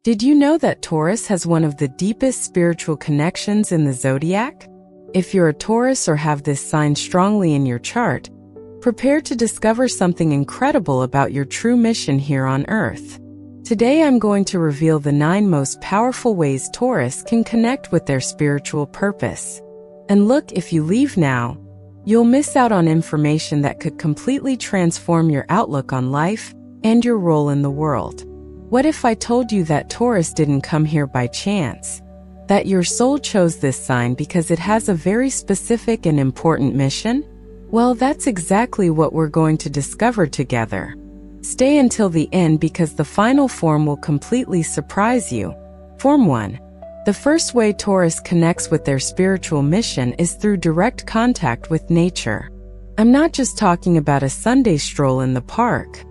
Did you know that Taurus has one of the deepest spiritual connections in the zodiac? If you're a Taurus or have this sign strongly in your chart, prepare to discover something incredible about your true mission here on Earth. Today I'm going to reveal the 9 most powerful ways Taurus can connect with their spiritual purpose. And look, if you leave now, you'll miss out on information that could completely transform your outlook on life and your role in the world. What if I told you that Taurus didn't come here by chance? That your soul chose this sign because it has a very specific and important mission? Well, that's exactly what we're going to discover together. Stay until the end because the final form will completely surprise you. Form 1. The first way Taurus connects with their spiritual mission is through direct contact with nature. I'm not just talking about a Sunday stroll in the park.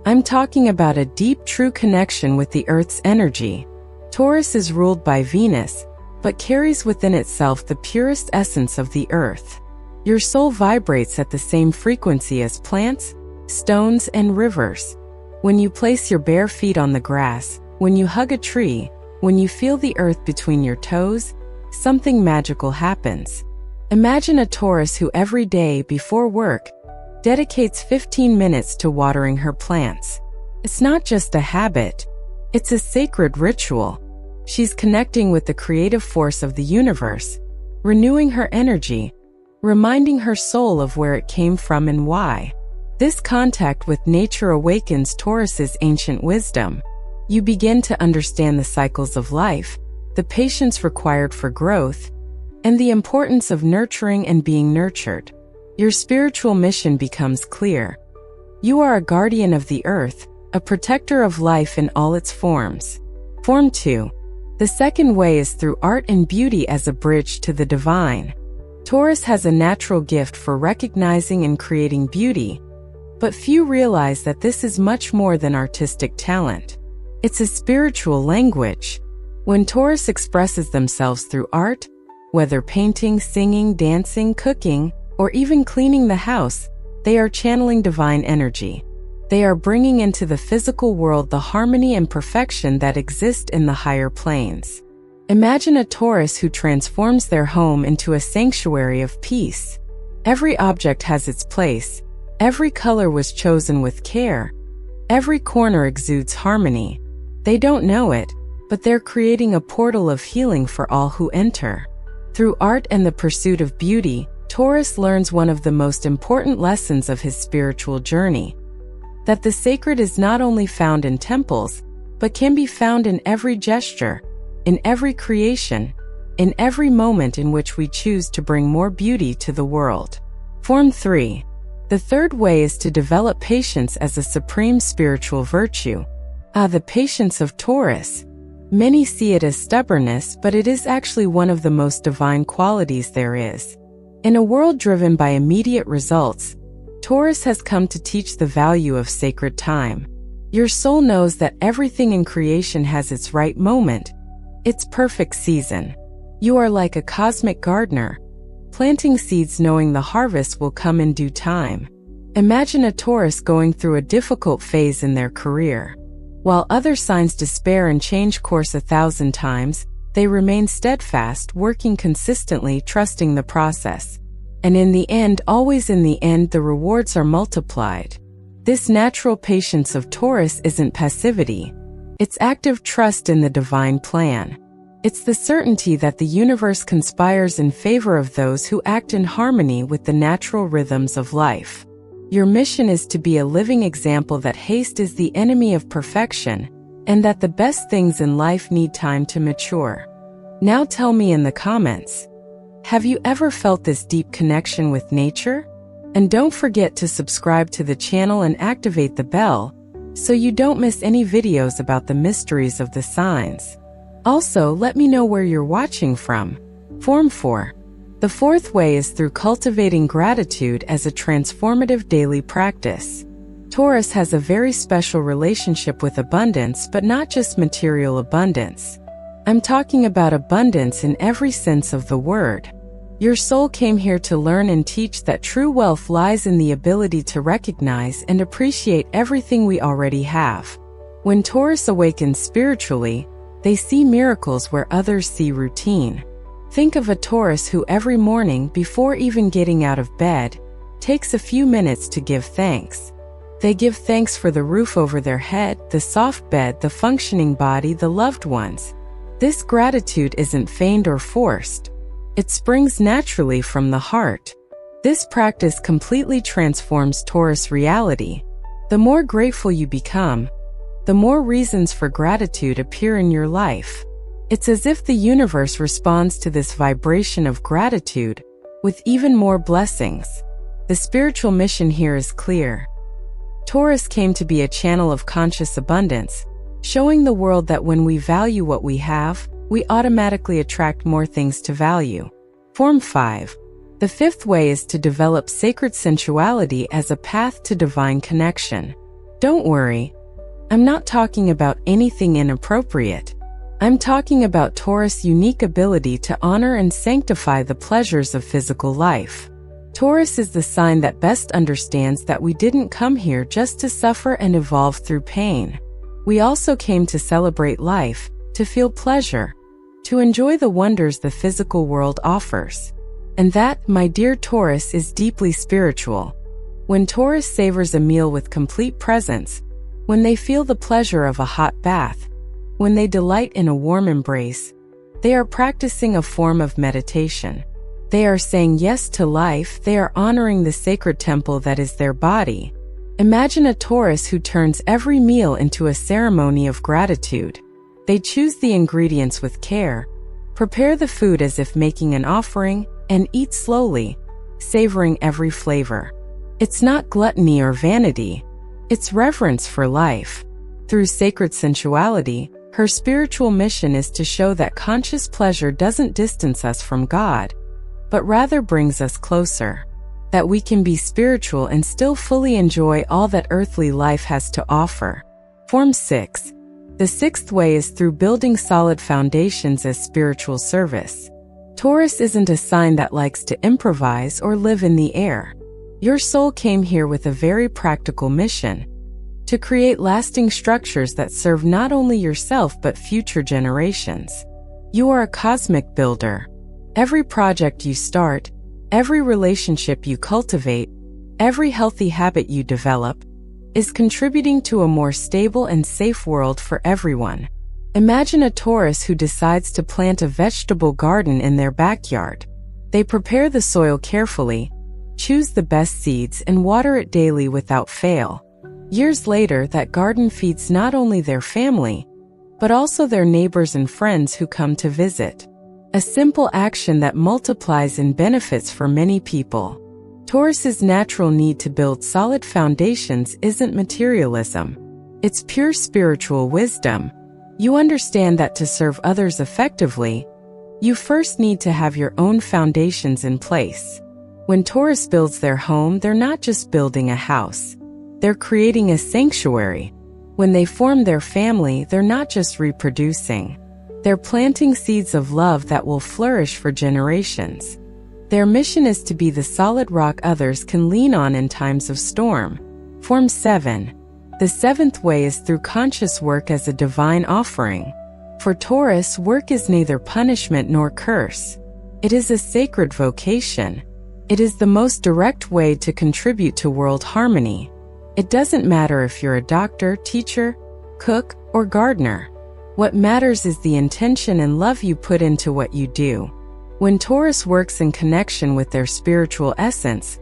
I'm talking about a deep, true connection with the Earth's energy. Taurus is ruled by Venus, but carries within itself the purest essence of the Earth. Your soul vibrates at the same frequency as plants, stones, and rivers. When you place your bare feet on the grass, when you hug a tree, when you feel the earth between your toes, something magical happens. Imagine a Taurus who every day before work dedicates 15 minutes to watering her plants. It's not just a habit, it's a sacred ritual. She's connecting with the creative force of the universe, renewing her energy, reminding her soul of where it came from and why. This contact with nature awakens Taurus's ancient wisdom. You begin to understand the cycles of life, the patience required for growth, and the importance of nurturing and being nurtured. Your spiritual mission becomes clear. You are a guardian of the earth, a protector of life in all its forms. Form 2. The second way is through art and beauty as a bridge to the divine. Taurus has a natural gift for recognizing and creating beauty, but few realize that this is much more than artistic talent. It's a spiritual language. When Taurus expresses themselves through art, whether painting, singing, dancing, cooking, or even cleaning the house, they are channeling divine energy. They are bringing into the physical world the harmony and perfection that exist in the higher planes. Imagine a Taurus who transforms their home into a sanctuary of peace. Every object has its place. Every color was chosen with care. Every corner exudes harmony. They don't know it, but they're creating a portal of healing for all who enter. Through art and the pursuit of beauty, Taurus learns one of the most important lessons of his spiritual journey: that the sacred is not only found in temples, but can be found in every gesture, in every creation, in every moment in which we choose to bring more beauty to the world. Form 3. The third way is to develop patience as a supreme spiritual virtue. The patience of Taurus. Many see it as stubbornness, but it is actually one of the most divine qualities there is. In a world driven by immediate results, Taurus has come to teach the value of sacred time. Your soul knows that everything in creation has its right moment, its perfect season. You are like a cosmic gardener, planting seeds knowing the harvest will come in due time. Imagine a Taurus going through a difficult phase in their career. While other signs despair and change course 1,000 times, they remain steadfast, working consistently, trusting the process. And in the end, always in the end, the rewards are multiplied. This natural patience of Taurus isn't passivity. It's active trust in the divine plan. It's the certainty that the universe conspires in favor of those who act in harmony with the natural rhythms of life. Your mission is to be a living example that haste is the enemy of perfection, and that the best things in life need time to mature. Now tell me in the comments, have you ever felt this deep connection with nature? And don't forget to subscribe to the channel and activate the bell, so you don't miss any videos about the mysteries of the signs. Also, let me know where you're watching from. Form 4. The fourth way is through cultivating gratitude as a transformative daily practice. Taurus has a very special relationship with abundance, but not just material abundance. I'm talking about abundance in every sense of the word. Your soul came here to learn and teach that true wealth lies in the ability to recognize and appreciate everything we already have. When Taurus awakens spiritually, They see miracles where others see routine. Think of a Taurus who every morning, before even getting out of bed, takes a few minutes to give thanks. They give thanks for the roof over their head, the soft bed, the functioning body, the loved ones. This gratitude isn't feigned or forced. It springs naturally from the heart. This practice completely transforms Taurus reality. The more grateful you become, the more reasons for gratitude appear in your life. It's as if the universe responds to this vibration of gratitude with even more blessings. The spiritual mission here is clear. Taurus came to be a channel of conscious abundance, showing the world that when we value what we have, we automatically attract more things to value. Form 5. The fifth way is to develop sacred sensuality as a path to divine connection. Don't worry, I'm not talking about anything inappropriate. I'm talking about Taurus' unique ability to honor and sanctify the pleasures of physical life. Taurus is the sign that best understands that we didn't come here just to suffer and evolve through pain. We also came to celebrate life, to feel pleasure, to enjoy the wonders the physical world offers. And that, my dear Taurus, is deeply spiritual. When Taurus savors a meal with complete presence, when they feel the pleasure of a hot bath, when they delight in a warm embrace, they are practicing a form of meditation. They are saying yes to life, they are honoring the sacred temple that is their body. Imagine a Taurus who turns every meal into a ceremony of gratitude. They choose the ingredients with care, prepare the food as if making an offering, and eat slowly, savoring every flavor. It's not gluttony or vanity, it's reverence for life. Through sacred sensuality, her spiritual mission is to show that conscious pleasure doesn't distance us from God, but rather brings us closer. That we can be spiritual and still fully enjoy all that earthly life has to offer. Form 6. The sixth way is through building solid foundations as spiritual service. Taurus isn't a sign that likes to improvise or live in the air. Your soul came here with a very practical mission: to create lasting structures that serve not only yourself but future generations. You are a cosmic builder. Every project you start, every relationship you cultivate, every healthy habit you develop, is contributing to a more stable and safe world for everyone. Imagine a Taurus who decides to plant a vegetable garden in their backyard. They prepare the soil carefully, choose the best seeds, and water it daily without fail. Years later, that garden feeds not only their family, but also their neighbors and friends who come to visit. A simple action that multiplies in benefits for many people. Taurus's natural need to build solid foundations isn't materialism. It's pure spiritual wisdom. You understand that to serve others effectively, you first need to have your own foundations in place. When Taurus builds their home, they're not just building a house. They're creating a sanctuary. When they form their family, they're not just reproducing. They're planting seeds of love that will flourish for generations. Their mission is to be the solid rock others can lean on in times of storm. Form 7. The seventh way is through conscious work as a divine offering. For Taurus, work is neither punishment nor curse. It is a sacred vocation. It is the most direct way to contribute to world harmony. It doesn't matter if you're a doctor, teacher, cook, or gardener. What matters is the intention and love you put into what you do. When Taurus works in connection with their spiritual essence,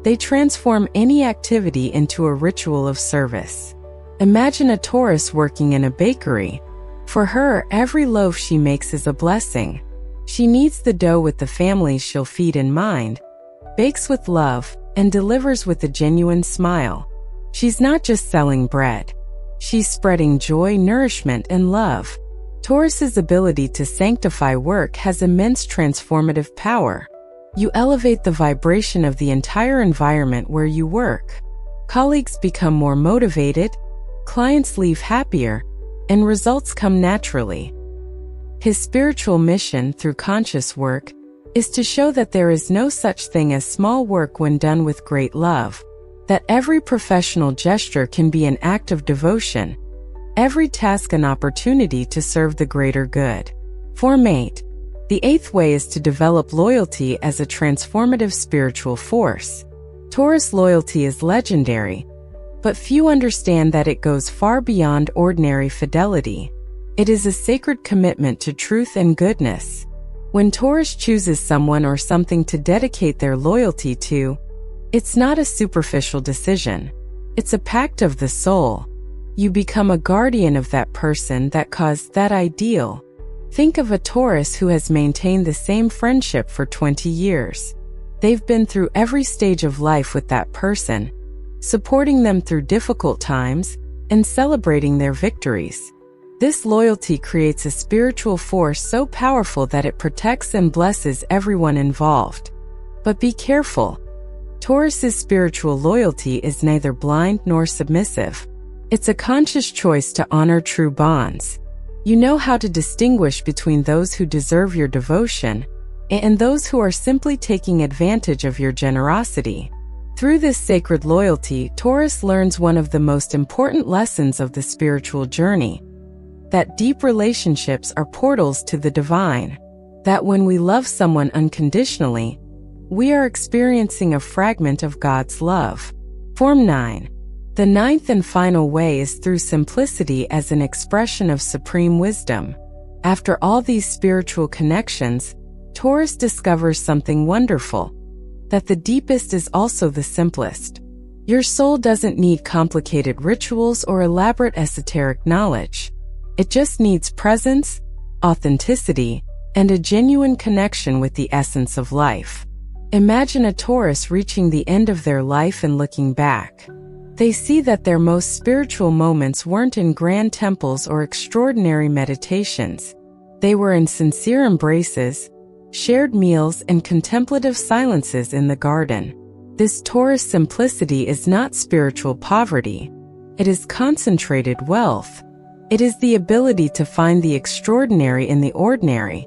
they transform any activity into a ritual of service. Imagine a Taurus working in a bakery. For her, every loaf she makes is a blessing. She kneads the dough with the families she'll feed in mind, bakes with love, and delivers with a genuine smile. She's not just selling bread. She's spreading joy, nourishment, and love. Taurus's ability to sanctify work has immense transformative power. You elevate the vibration of the entire environment where you work. Colleagues become more motivated, clients leave happier, and results come naturally. His spiritual mission through conscious work is to show that there is no such thing as small work when done with great love, that every professional gesture can be an act of devotion, every task an opportunity to serve the greater good. Form 8. The 8th way is to develop loyalty as a transformative spiritual force. Taurus loyalty is legendary, but few understand that it goes far beyond ordinary fidelity. It is a sacred commitment to truth and goodness. When Taurus chooses someone or something to dedicate their loyalty to, it's not a superficial decision. It's a pact of the soul. You become a guardian of that person, that cause, that ideal. Think of a Taurus who has maintained the same friendship for 20 years. They've been through every stage of life with that person, supporting them through difficult times and celebrating their victories. This loyalty creates a spiritual force so powerful that it protects and blesses everyone involved. But be careful. Taurus's spiritual loyalty is neither blind nor submissive. It's a conscious choice to honor true bonds. You know how to distinguish between those who deserve your devotion and those who are simply taking advantage of your generosity. Through this sacred loyalty, Taurus learns one of the most important lessons of the spiritual journey: that deep relationships are portals to the divine. That when we love someone unconditionally, we are experiencing a fragment of God's love. Form 9. The 9th and final way is through simplicity as an expression of supreme wisdom. After all these spiritual connections, Taurus discovers something wonderful: that the deepest is also the simplest. Your soul doesn't need complicated rituals or elaborate esoteric knowledge. It just needs presence, authenticity, and a genuine connection with the essence of life. Imagine a Taurus reaching the end of their life and looking back. They see that their most spiritual moments weren't in grand temples or extraordinary meditations. They were in sincere embraces, shared meals, and contemplative silences in the garden. This Taurus simplicity is not spiritual poverty. It is concentrated wealth. It is the ability to find the extraordinary in the ordinary,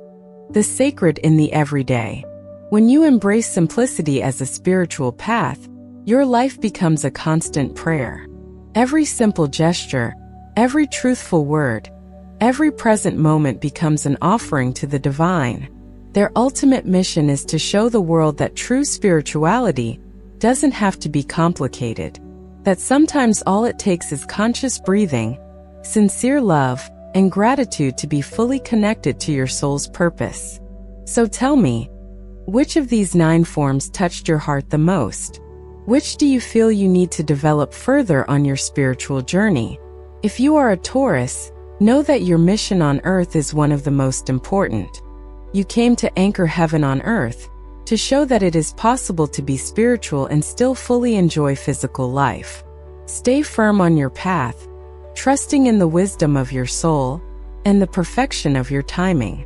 the sacred in the everyday. When you embrace simplicity as a spiritual path, your life becomes a constant prayer. Every simple gesture, every truthful word, every present moment becomes an offering to the divine. Their ultimate mission is to show the world that true spirituality doesn't have to be complicated, that sometimes all it takes is conscious breathing, sincere love, and gratitude to be fully connected to your soul's purpose. So tell me, which of these 9 forms touched your heart the most? Which do you feel you need to develop further on your spiritual journey? If you are a Taurus, know that your mission on earth is one of the most important. You came to anchor heaven on earth, to show that it is possible to be spiritual and still fully enjoy physical life. Stay firm on your path, trusting in the wisdom of your soul and the perfection of your timing.